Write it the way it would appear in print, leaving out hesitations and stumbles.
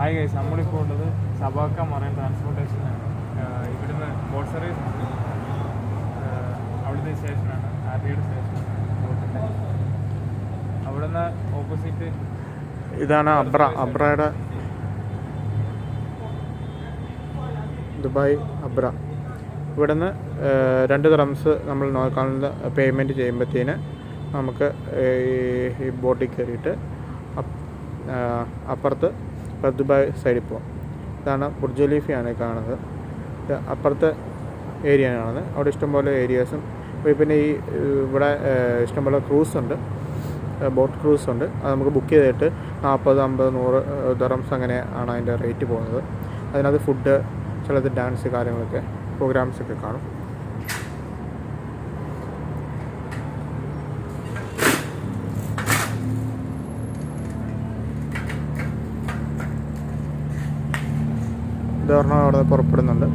Hi guys, നമ്മളിപ്പോൾ ഉള്ളത് സബാക്ക marine ട്രാൻസ്പോർട്ടേഷനാണ്. ഇവിടുന്ന് ബോട്ട് സർവീസ് ഉണ്ട്. അവിടുത്തെ സ്റ്റേഷനാണ്, ആർഡിയുടെ സ്റ്റേഷൻ ബോട്ടിൻ്റെ. അവിടുന്ന് ഓപ്പോസിറ്റ് ഇതാണ് അബ്രയുടെ ദുബായ് അബ്ര. ഇവിടുന്ന് 2 ദിർഹംസ് നമ്മൾ നോക്കാനുള്ള പേയ്മെൻറ്റ് ചെയ്യുമ്പോഴത്തേന് നമുക്ക് ഈ ബോട്ടിൽ കയറിയിട്ട് അപ്പുറത്ത് ദുബായ് സൈഡിൽ പോകാം. ഇതാണ് ബുർജ് ഖലീഫയാണ് കാണുന്നത്. ഇത് അപ്പുറത്തെ ഏരിയയാണ് കാണുന്നത്. അവിടെ ഇഷ്ടംപോലെ ഏരിയാസും പിന്നെ ഇവിടെ ഇഷ്ടംപോലെ ക്രൂസ് ഉണ്ട്, ബോട്ട് ക്രൂസ് ഉണ്ട്. അത് നമുക്ക് ബുക്ക് ചെയ്തിട്ട് 40, 50, 100 ദിർഹംസ് അങ്ങനെ ആണ് അതിൻ്റെ റേറ്റ് പോകുന്നത്. അതിനകത്ത് ഫുഡ്, ചിലത് ഡാൻസ് കാര്യങ്ങളൊക്കെ പ്രോഗ്രാംസൊക്കെ കാണും. ഉദാഹരണം അവിടെ പുറപ്പെടുന്നുണ്ട്.